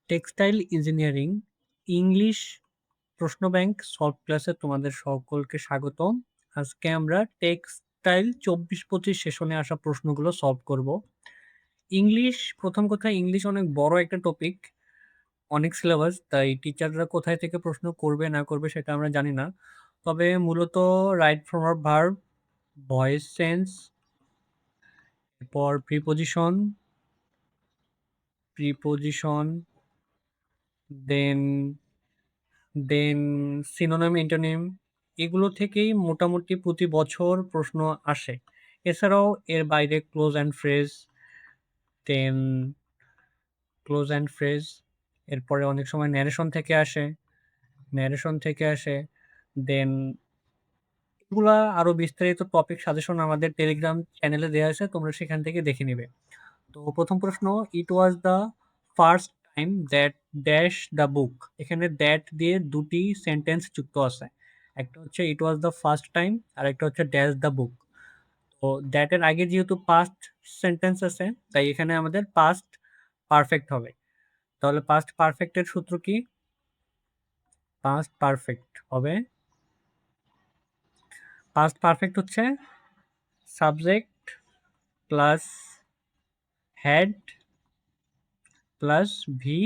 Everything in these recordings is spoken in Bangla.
টেক্সটাইল ইঞ্জিনিয়ারিং ইংলিশ প্রশ্ন ব্যাংক সলভ ক্লাসে তোমাদের সকলকে স্বাগতম। আজকে আমরা টেক্সটাইল ২৪-২৫ সেশনে আসা প্রশ্নগুলো সলভ করব। ইংলিশ, প্রথম কথা ইংলিশ অনেক বড় একটা টপিক, অনেক সিলেবাস, তাই টিচাররা কোথায় থেকে প্রশ্ন করবে না করবে সেটা আমরা জানি না। তবে মূলত right form of verb, voice change, এরপর প্রিপোজিশন, প্রিপোজিশন দেন দেন সিনোনিম, অ্যান্টোনিম, এগুলো থেকেই মোটামুটি প্রতি বছর প্রশ্ন আসে। এছাড়াও এর বাইরে দেন ক্লোজ অ্যান্ড ফ্রেজ, এরপরে অনেক সময় ন্যারেশন থেকে আসে। দেন এগুলা আরো বিস্তারিত টপিক সাজেশন আমাদের টেলিগ্রাম চ্যানেলে দেওয়া আছে, তোমরা সেখান থেকে দেখে নিবে। তো প্রথম প্রশ্ন, it was the first time that dash the book. এখানে দ্যাট দিয়ে দুটি সেন্টেন্স যুক্ত আছে, একটা হচ্ছে it was the first time আর একটা হচ্ছে ড্যাশ দ্য বুক। তো দ্যাটের আগে যেহেতু পাস্ট সেন্টেন্স আছে, তাই এখানে আমাদের পাস্ট পারফেক্ট হবে। তাহলে পাস্ট পারফেক্টের সূত্র কি? পাস্ট পারফেক্ট হবে, পাস্ট পারফেক্ট হচ্ছে subject plus had plus V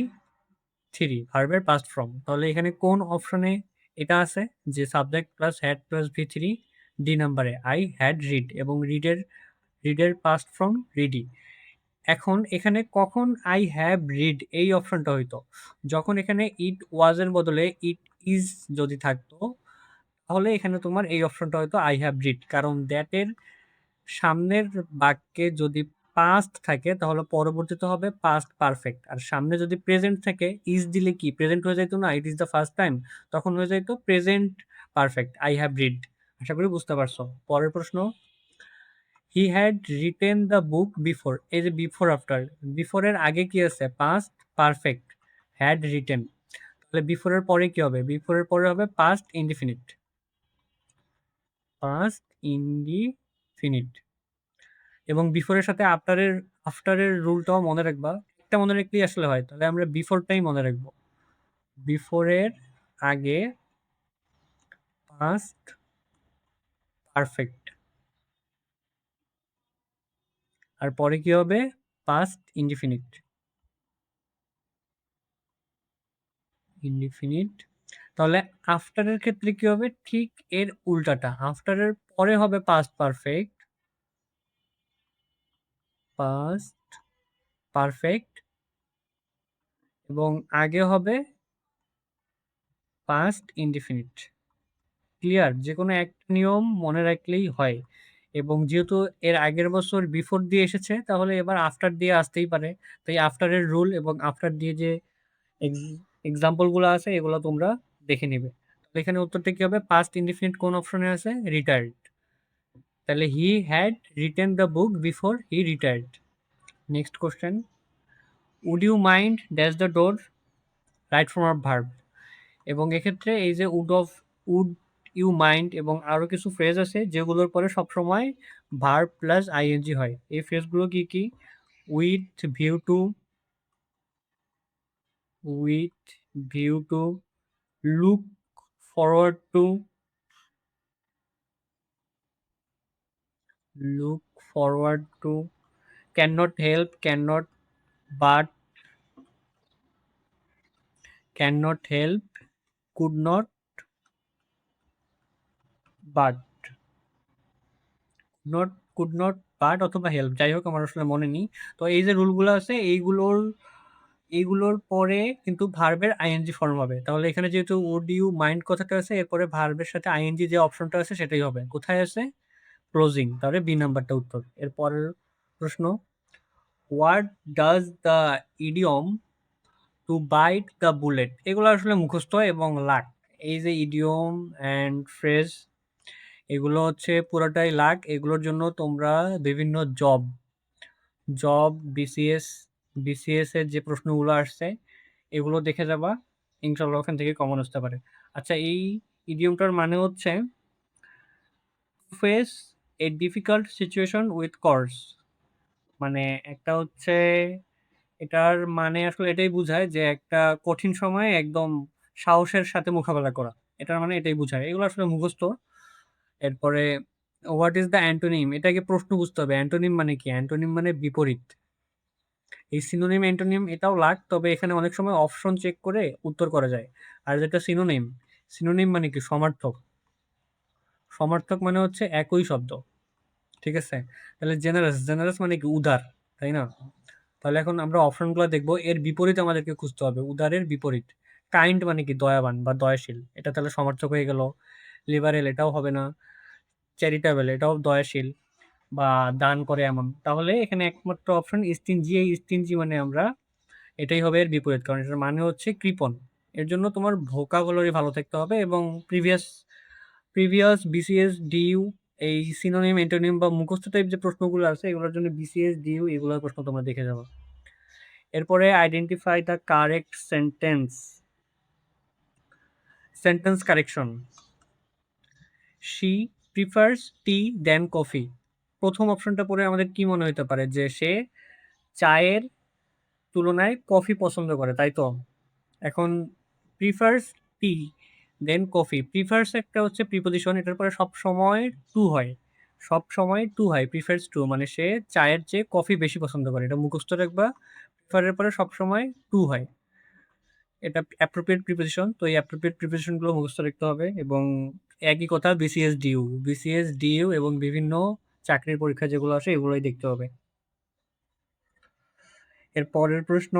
three, ভার্বের পাস্ট ফর্ম। তাহলে এখানে কোন অপশনে এটা আছে যে subject plus had plus V three? D নাম্বারে, আই হ্যাড রিড, এবং রিডের পাস্ট ফর্ম রিডি। এখন এখানে কখন আই হ্যাভ রিড এই অপশনটা হইতো? যখন এখানে ইট ওয়াজের বদলে ইট ইজ যদি থাকতো, তাহলে এখানে তোমার এই অপশনটা হয়তো আই হ্যাভ রিড, কারণ দ্যাটের সামনের বাক্যে যদি পাস্ট থাকে তাহলে পরবর্তীতে হবে পাস্ট পারফেক্ট, আর সামনে যদি প্রেজেন্ট থাকে ইজ দিলে কি প্রেজেন্ট হয়ে যাইতো না? It is the first time, তখন হয়ে যাইতো present perfect, I have read. আশা করি বুঝতে পারছো। পরের প্রশ্ন, he had written the book before. এই যে বিফোর আফটার, বিফোরের আগে কি আছে? Past perfect, had written. তাহলে বিফোরের পরে কি হবে? বিফোরের পরে হবে পাস্ট ইনডিফিনিট, পাস্ট ইনডিফিনিট। এবং বিফোরের সাথে আফটারের রুলটাও মনে রাখবা, একটা মনে রাখলেই আসলে হয়। তাহলে আমরা বিফোরটাই মনে রাখবো, বিফোরের আগে পাস্ট পারফেক্ট, আর পরে কি হবে? Past indefinite, indefinite. তাহলে আফটারের ক্ষেত্রে কি হবে? ঠিক এর উল্টাটা, আফটারের পরে হবে পাস্ট পারফেক্ট, পাস্ট পারফেক্ট, এবং আগে হবে পাস্ট ইনডিফিনিট। ক্লিয়ার? যে কোনো একটা নিয়ম মনে রাখলেই হয়। এবং যেহেতু এর আগের বছর বিফোর দিয়ে এসেছে, তাহলে এবার আফটার দিয়ে আসতেই পারে। তাই আফটারের রুল এবং আফটার দিয়ে যে এক্সাম্পলগুলো আছে এগুলো তোমরা দেখে নিবে। তাহলে এখানে উত্তরটা কি হবে? পাস্ট ইনডিফিনিট কোন অপশনে আছে? রিটায়ার্ড। তাহলে he had written the book before he retired. Next question, would you mind dash the door, right form of verb. এবং এক্ষেত্রে এই যে উড ইউ মাইন্ড এবং আরো কিছু ফ্রেজ আছে যেগুলোর পরে সবসময় ভার্ব প্লাস আইএনজি হয়। এই ফ্রেজগুলো কি কি? With view to, with view to, look forward to, look forward to, can not help, can not but, can not help, could not but, not could not but অথবা হেল্প, যাই হোক আমার আসলে মনে নেই। তো এই যে রুলগুলো আছে এইগুলোর পরে কিন্তু ভার্বের আইএনজি ফর্ম হবে। তাহলে এখানে যেহেতু উড ইউ মাইন্ড কথাটা আছে, এরপরে ভার্বের সাথে আইএনজি যে অপশনটা আছে সেটাই হবে। কোথায় আছে? ক্লোজিং। তাহলে বি নাম্বারটা উত্তর। এর পরের প্রশ্ন, what does the idiom to bite the bullet. এগুলো আসলে মুখস্থ এবং লাক। এই যে ইডিয়ম অ্যান্ড ফ্রেজ, এগুলো হচ্ছে পুরোটাই লাক। এগুলোর জন্য তোমরা বিভিন্ন জব বিসিএস এর যে প্রশ্নগুলো আসছে এগুলো দেখে যাবা, ইনশাল্লাহ ওখান থেকে কমন আসতে পারে। আচ্ছা, এই ইডিয়মটার মানে হচ্ছে face a difficult situation with course. মানে একটা হচ্ছে এটার মানে আসলে এটাই বোঝায় যে একটা কঠিন সময়ে একদম সাহসের সাথে মোকাবেলা করা। এটার মানে এটাই বোঝায়। এগুলো আসলে মুখস্থ। এরপরে হোয়াট ইজ দ্য অ্যান্টোনিম? এটাকে প্রশ্ন বুঝতে হবে। অ্যান্টোনিম মানে কি? অ্যান্টোনিম মানে বিপরীত। এই সিনোনিম, অ্যান্টোনিম এটাও লাগ। তবে এখানে অনেক সময় অপশন চেক করে উত্তর করা যায়। আর যেটা সিনোনিম, সিনোনিম মানে কি? সমার্থক। সমার্থক মানে হচ্ছে একই শব্দ। ঠিক আছে? তাহলে জেনারাস, জেনারাস মানে কি? উদার, তাই না? তাহলে এখন আমরা অপশনগুলো দেখব। এর বিপরীত আমাদেরকে খুঁজতে হবে। উদারের বিপরীত। কাইন্ড মানে কি? দয়াবান বা দয়াশীল। এটা তাহলে সমার্থক হয়ে গেল। লিবারেল এটাও হবে না। চ্যারিটেবল এটাও দয়াশীল বা দান করে এমন। তাহলে এখানে একমাত্র অপশন স্টিনজি। এই স্টিনজি মানে আমরা এটাই হবে এর বিপরীত। কারণ এটার মানে হচ্ছে কৃপণ। এর জন্য তোমার ভোকাবুলারি ভালো থাকতে হবে এবং প্রিভিয়াস প্রিভিয়াস বিসিএস, ডিইউ এই সিনোনিম, এন্টোনিম বা মুখস্থ টাইপ যে প্রশ্নগুলো আছে এগুলোর জন্য বিসিএস, ডিইউ এগুলোর প্রশ্ন তোমরা দেখে যাবো। এরপরে identify the correct sentence. Sentence correction. She prefers tea than coffee. প্রথম অপশনটা পড়ে আমাদের কি মনে হতে পারে? যে সে চায়ের তুলনায় কফি পছন্দ করে, তাই তো? এখন prefers tea than coffee. Prefers একটা হচ্ছে প্রিপোজিশন, এটার পরে সব সময় টু হয়। সব সময় টু হয়, প্রিফার্স টু মানে সে চায়ের চেয়ে কফি বেশি পছন্দ করে। এটা মুখস্থ রাখবা। প্রিফারের পরে সব সময় টু হয়। এটা অ্যাপ্রোপ্রিয়েট প্রিপোজিশন। তো এই অ্যাপ্রোপ্রিয়েট প্রিপোজিশনগুলো মুখস্থ রাখতে হবে এবং একই কথা বিসিএস, ডিইউ। বিসিএস, ডিইউ এবং বিভিন্ন চাকরির পরীক্ষা যেগুলো আসে এগুলোই দেখতে হবে। এর পরের প্রশ্ন,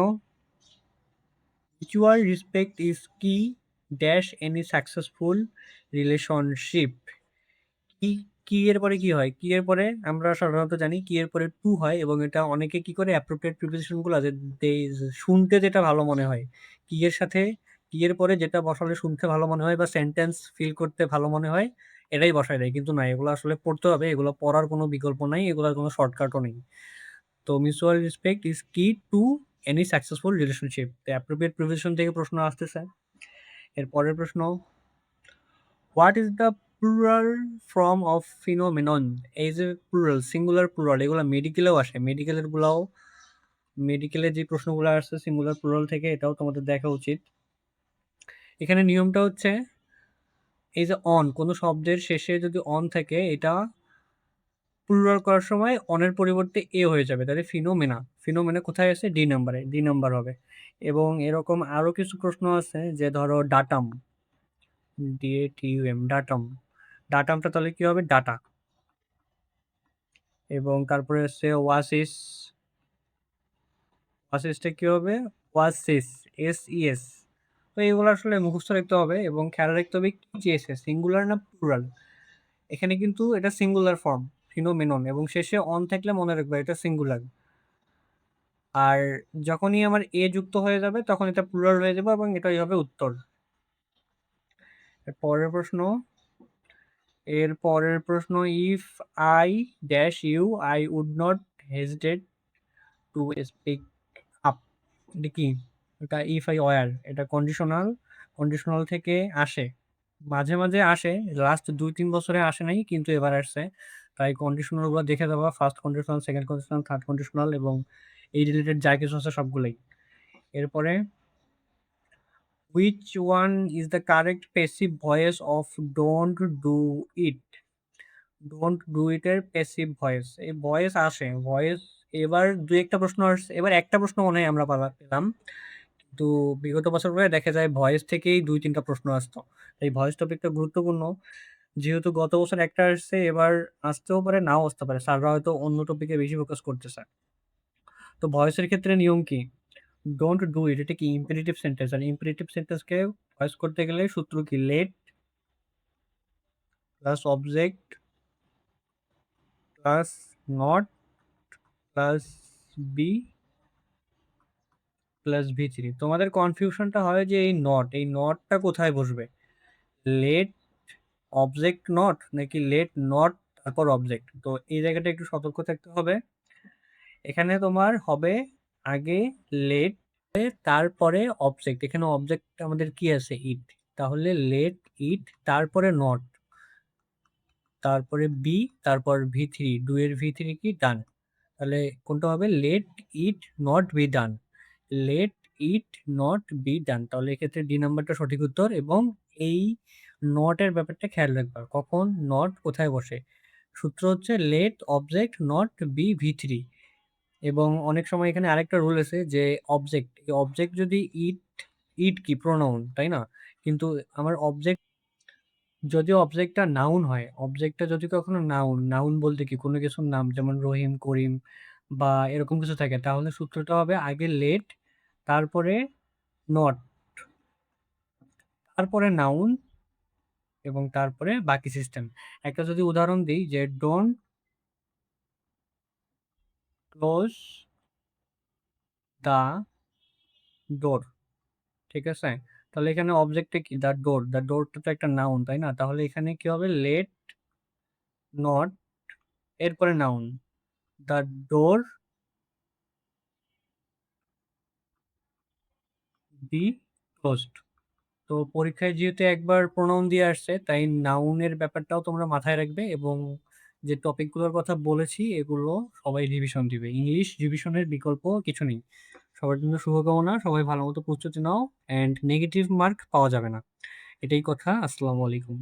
mutual respect is key dash any successful relationship. কি, কি এর পরে কি হয়? কি এর পরে আমরা সাধারণত জানি কি এর পরে টু হয় এবং এটা অনেকে কি করে অ্যাপ্রোপ্রিয়েট প্রিপোজিশন গুলো আছে শুনতে যেটা ভালো মনে হয়, কি এর সাথে কি এর পরে যেটা বসালে শুনতে ভালো মনে হয় বা সেন্টেন্স ফিল করতে ভালো মনে হয় এটাই বসায় দেয়। কিন্তু না, এগুলো আসলে পড়তে হবে। এগুলো পড়ার কোনো বিকল্প নাই, এগুলোর কোনো শর্টকাটও নেই। তো মিউচুয়াল রেসপেক্ট ইজ কি টু এনি সাকসেসফুল রিলেশনশিপ। তো অ্যাপ্রোপ্রিয়েট প্রিপোজিশন থেকে প্রশ্ন আসতেছে। এর পরের প্রশ্ন, what is the plural form of ফিনোমেনন? এই যে প্লুরাল, সিঙ্গুলার, প্লুরাল এগুলো মেডিকেলেও আসে। মেডিকেলের গুলাও, মেডিকেলের যে প্রশ্নগুলো আসছে সিঙ্গুলার প্লুরাল থেকে, এটাও তোমাদের দেখা উচিত। এখানে নিয়মটা হচ্ছে এই যে অন, কোনো শব্দের শেষে যদি অন থাকে এটা প্লুরাল করার সময় অনের পরিবর্তে এ হয়ে যাবে। তাহলে ফিনোমেনা, ফিনোমেনা কোথায় আছে? ডি নাম্বারে, ডি নাম্বার হবে। এবং এরকম আরো কিছু প্রশ্ন আছে যে ধরো ডাটাম, ডিএটিইউএম, ডাটাম। ডাটামটা তাহলে কি হবে? ডাটা। এবং তারপরে হচ্ছে ওয়াসিস, ওয়াসিসটা কি হবে? ওয়াসিস, এসইএস। তো এগুলো আসলে মুখস্থ রাখতে হবে এবং খেয়াল রাখতে হবে কি চেয়েছে, সিঙ্গুলার না প্লুরাল। এখানে কিন্তু এটা সিঙ্গুলার ফর্ম ফিনোমেনন এবং শেষে অন থাকলে মনে রাখবে এটা সিঙ্গুলার। আর যখনই আমার এ যুক্ত হয়ে যাবে তখন এটা প্লুরাল হয়ে যাবে এবং এটাই হবে উত্তর। এর পরের প্রশ্ন, এর পরের প্রশ্ন, if I dash you I would not hesitate to speak up. এটা কি? এটা ইফ আই ওয়ার, এটা কন্ডিশনাল। কন্ডিশনাল থেকে আসে, মাঝে মাঝে আসে। লাস্ট 2-3 বছরে আসে নাই, কিন্তু এবার আসছে। তাই কন্ডিশনাল গুলো দেখে দেওয়া, first conditional, second conditional, third conditional এবং এই রিলেটেড যা কিছু আছে সবগুলোই। এরপরে, which one is the correct passive voice of don't do it? Don't do it এর প্যাসিভ ভয়েস, এই ভয়েস আসে, ভয়েস। এবার দুই একটা প্রশ্ন আসছে, এবার একটা প্রশ্ন মনে হয় আমরা পেলাম। তো বিগত বছরগুলো দেখা যায় ভয়েস থেকেই 2-3টা প্রশ্ন আসতো। এই ভয়েস টপিকটা গুরুত্বপূর্ণ। যেহেতু গত বছর একটা আসছে, এবার আসতেও পারে, নাও আসতে পারে। স্যাররা হয়তো অন্য টপিকে বেশি ফোকাস করতেছে। তো ভয়েসের ক্ষেত্রে নিয়ম কি? ডোন্ট ডু ইট, এটা কি ইম্পারেটিভ সেন্টেন্স। আর ইম্পারেটিভ সেন্টেন্সকে ভয়েস করতে গেলে সূত্র কি? Let plus object plus not plus be plus ভি3। তোমাদের কনফিউশনটা হয় যে এই নট, এই নটটা কোথায় বসবে? লেট অবজেক্ট নট নাকি লেট নট তারপর অবজেক্ট? তো এই জায়গাটা একটু সতর্ক থাকতে হবে। এখানে তোমার হবে আগে লেট, তারপরে অবজেক্ট। এখানে অবজেক্ট আমাদের কি আছে? ইট। তাহলে লেট ইট, তারপরে নট, তারপরে বি, তারপর ভি3। ডু এর ভি3 কি? ডান। তাহলে কোনটা হবে? Let it not be done. Let it not be done. তাহলে এক্ষেত্রে ডি নাম্বারটা সঠিক উত্তর। এবং এই নটের ব্যাপারটা খেয়াল রাখবা, কখন নট কোথায় বসে। সূত্র হচ্ছে লেট অবজেক্ট নট বি ভি3। এবং অনেক সময় এখানে আরেকটা রুল আছে যে অবজেক্ট, এই অবজেক্ট যদি ইট, ইট কি প্রোনাউন তাই না, কিন্তু আমার অবজেক্ট, যদিও অবজেক্টটা নাউন হয়, অবজেক্টটা যদি কখনো নাউন, নাউন বলতে কি কোনো কিছুর নাম যেমন রহিম, করিম বা এরকম কিছু থাকে, তাহলে সূত্রটা হবে আগে লেট, তারপরে নট, তারপরে নাউন, এবং তারপরে বাকি সিস্টেম। একটা যদি উদাহরণ দিই যে ডোন্ট ক্লোজ দ্য ডোর, ঠিক আছে? তাহলে এখানে অবজেক্টে কি দ্য ডোর, দ্য ডোরটা তো একটা নাউন তাই না, তাহলে এখানে কি হবে লেট নট, এরপরে noun, the door be closed. তো পরীক্ষায় যেহেতু একবার প্রোনাউন দিয়ে আসছে, তাই নাউনের ব্যাপারটাও তোমরা মাথায় রাখবে। এবং যে টপিকগুলোর কথা বলেছি এগুলো সবাই রিভিশন দিবে, ইংলিশ রিভিশনের বিকল্প কিছু নেই। সবার জন্য শুভকামনা, সবাই ভালো মতো প্রস্তুতি নাও, অ্যান্ড নেগেটিভ মার্ক পাওয়া যাবে না, এটাই কথা। আসসালামু আলাইকুম।